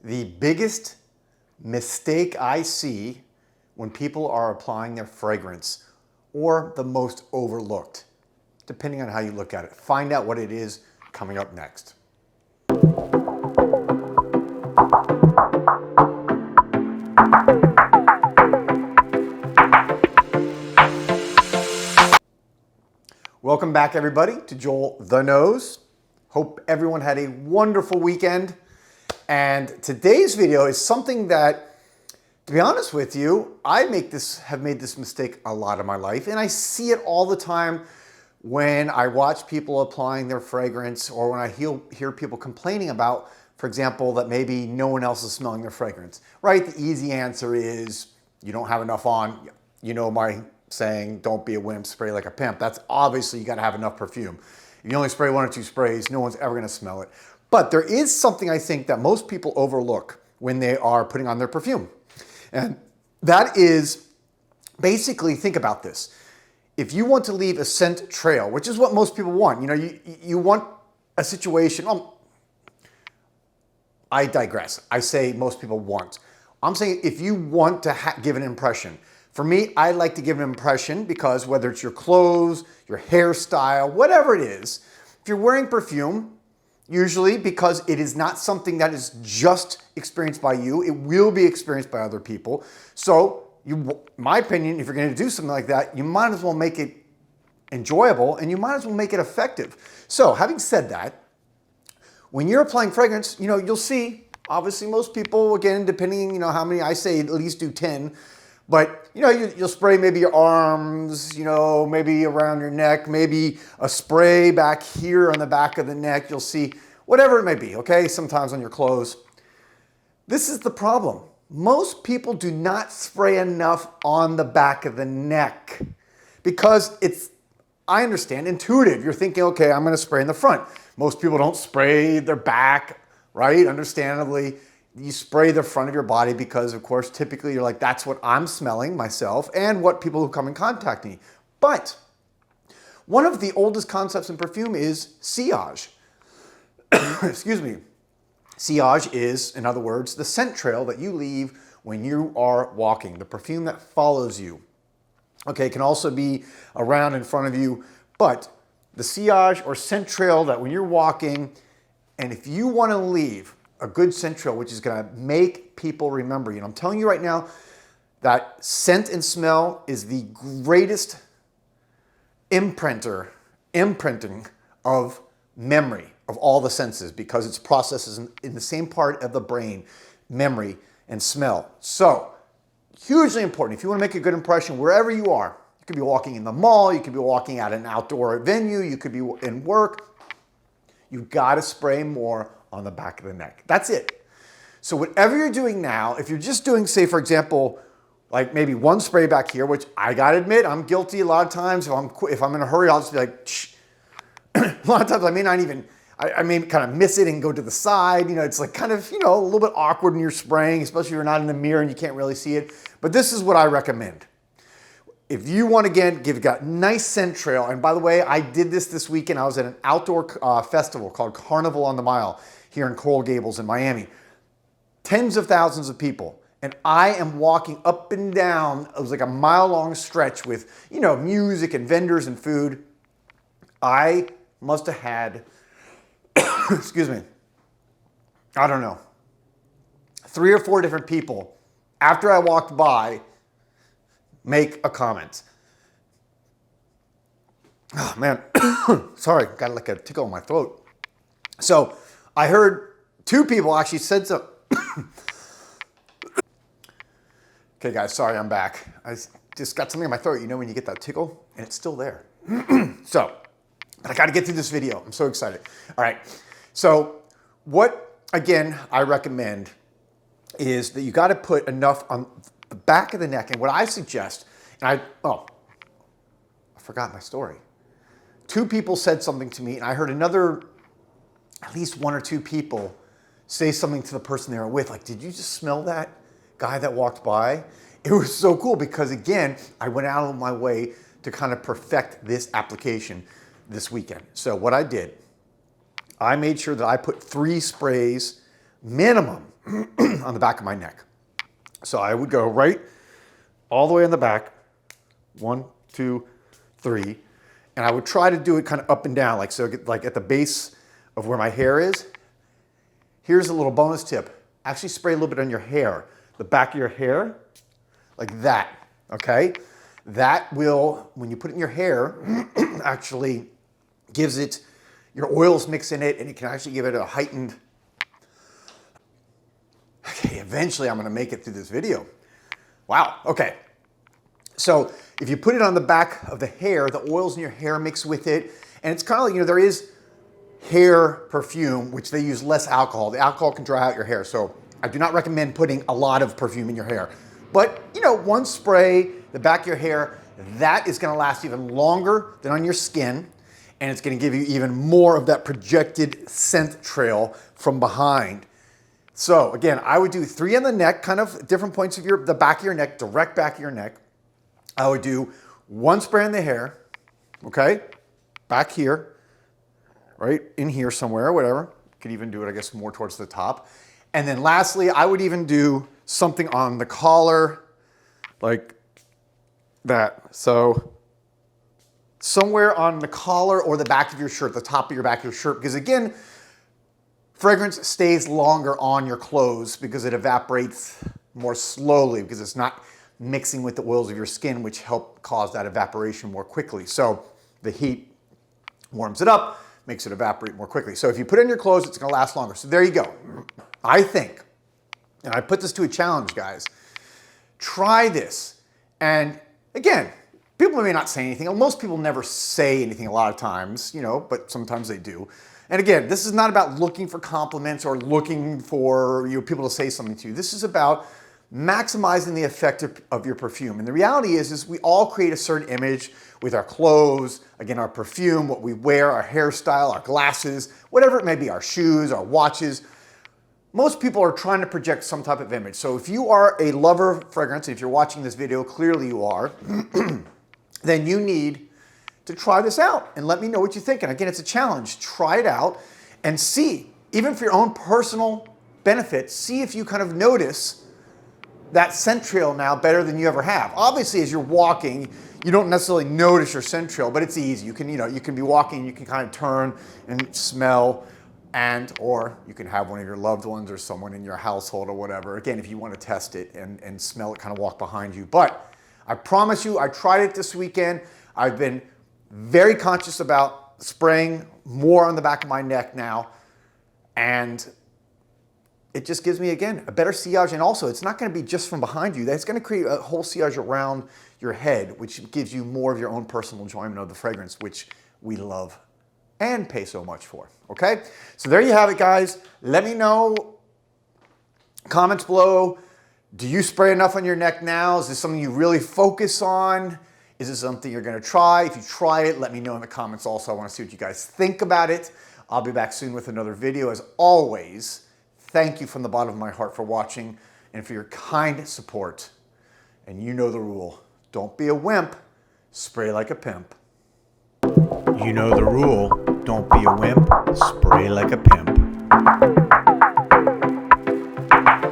The biggest mistake I see when people are applying their fragrance, or the most overlooked, depending on how you look at it. Find out what it is coming up next. Welcome back, everybody, to Joel the Nose. Hope everyone had a wonderful weekend. And today's video is something that, to be honest with you, I have made this mistake a lot of my life, and I see it all the time when I watch people applying their fragrance, or when I hear people complaining about, for example, that maybe no one else is smelling their fragrance, right? The easy answer is you don't have enough on. You know my saying, don't be a wimp, spray like a pimp. That's obviously you got to have enough perfume. If you only spray 1 or 2 sprays, no one's ever going to smell it. But there is something I think that most people overlook when they are putting on their perfume. And that is basically, think about this. If you want to leave a scent trail, which is what most people want, you want a situation, I digress. I say most people want. I'm saying if you want to give an impression. For me, I like to give an impression because whether it's your clothes, your hairstyle, whatever it is, if you're wearing perfume, usually because it is not something that is just experienced by you, it will be experienced by other people. So, my opinion, if you're going to do something like that, you might as well make it enjoyable and you might as well make it effective. So, having said that, when you're applying fragrance, you'll see, obviously most people, again, depending, how many, I say at least do 10, but you'll spray maybe your arms, maybe around your neck, maybe a spray back here on the back of the neck. You'll see whatever it may be, okay? Sometimes on your clothes. This is the problem. Most people do not spray enough on the back of the neck because I understand, intuitive. You're thinking, okay, I'm gonna spray in the front. Most people don't spray their back, right? Understandably. You spray the front of your body because, of course, typically you're like, that's what I'm smelling myself and what people who come in contact me. But one of the oldest concepts in perfume is seage. Excuse me. Seage is, in other words, the scent trail that you leave when you are walking, the perfume that follows you. Okay, it can also be around in front of you, but the seage or scent trail that when you're walking, and if you want to leave a good scent trail, which is going to make people remember you. And I'm telling you right now that scent and smell is the greatest imprinting of memory of all the senses because it's processes in the same part of the brain, memory and smell. So, hugely important. If you want to make a good impression wherever you are, you could be walking in the mall, you could be walking at an outdoor venue, you could be in work, you've got to spray more on the back of the neck. That's it. So whatever you're doing now, if you're just doing, say, for example, like maybe 1 spray back here, which I gotta admit, I'm guilty a lot of times. If I'm in a hurry, I'll just be like, shh. A lot of times I may not even, I may kind of miss it and go to the side. It's like kind of, a little bit awkward when you're spraying, especially if you're not in the mirror and you can't really see it. But this is what I recommend. If you want, again, got nice scent trail, and by the way, I did this weekend. I was at an outdoor festival called Carnival on the Mile here in Coral Gables in Miami. Tens of thousands of people. And I am walking up and down, it was like a mile-long stretch with, music and vendors and food. I must have had, excuse me, I don't know, 3 or 4 different people, after I walked by, make a comment. Oh, man. Sorry, got like a tickle in my throat. So, I heard 2 people actually said so. Okay, guys, sorry, I'm back. I just got something in my throat, when you get that tickle, and it's still there. So, but I got to get through this video. I'm so excited. All right. So, what, again, I recommend is that you got to put enough on the back of the neck. And what I suggest, I forgot my story. 2 people said something to me, and I heard at least 1 or 2 people say something to the person they were with, like, did you just smell that guy that walked by? It was so cool because, again, I went out of my way to kind of perfect this application this weekend. So what I did, I made sure that I put 3 sprays minimum on the back of my neck. So I would go right all the way in the back, 1, 2, 3, and I would try to do it kind of up and down, like so, like at the base of where my hair is. Here's a little bonus tip. Actually spray a little bit on your hair, the back of your hair, like that, okay? That will, when you put it in your hair, actually gives it, your oils mix in it, and it can actually give it a heightened, okay, eventually I'm gonna make it through this video. Wow, okay. So if you put it on the back of the hair, the oils in your hair mix with it, and it's kind of like, you know, there is hair perfume, which they use less alcohol. The alcohol can dry out your hair, so I do not recommend putting a lot of perfume in your hair. But, you know, one spray, the back of your hair, that is gonna last even longer than on your skin, and it's gonna give you even more of that projected scent trail from behind. So again, I would do 3 on the neck, kind of different points of the back of your neck, direct back of your neck. I would do 1 spray in the hair, okay? Back here, right in here somewhere, whatever. Could even do it, I guess, more towards the top. And then lastly, I would even do something on the collar, like that. So somewhere on the collar or the back of your shirt, the top of your back of your shirt, because again, fragrance stays longer on your clothes because it evaporates more slowly because it's not mixing with the oils of your skin, which help cause that evaporation more quickly. So the heat warms it up, makes it evaporate more quickly. So if you put it in your clothes, it's gonna last longer. So there you go. I think, and I put this to a challenge, guys, try this. And again, people may not say anything. Most people never say anything a lot of times, you know, but sometimes they do. And again, this is not about looking for compliments or looking for people to say something to you. This is about maximizing the effect of your perfume. And the reality is we all create a certain image with our clothes, again, our perfume, what we wear, our hairstyle, our glasses, whatever it may be, our shoes, our watches. Most people are trying to project some type of image. So if you are a lover of fragrance, and if you're watching this video, clearly you are, then you need to try this out and let me know what you think. And again, it's a challenge. Try it out and see, even for your own personal benefit, see if you kind of notice that scent trail now better than you ever have. Obviously, as you're walking, you don't necessarily notice your scent trail, but it's easy. You can, you can be walking, you can kind of turn and smell, or you can have one of your loved ones or someone in your household or whatever. Again, if you want to test it and smell it, kind of walk behind you. But I promise you, I tried it this weekend. I've been very conscious about spraying more on the back of my neck now, and it just gives me, again, a better sillage. And also, it's not going to be just from behind you. That's going to create a whole sillage around your head, which gives you more of your own personal enjoyment of the fragrance, which we love and pay so much for, okay? So there you have it, guys. Let me know, comments below. Do you spray enough on your neck now? Is this something you really focus on? Is this something you're going to try? If you try it, let me know in the comments also. I want to see what you guys think about it. I'll be back soon with another video. As always, thank you from the bottom of my heart for watching and for your kind support. And you know the rule. Don't be a wimp. Spray like a pimp. You know the rule. Don't be a wimp. Spray like a pimp.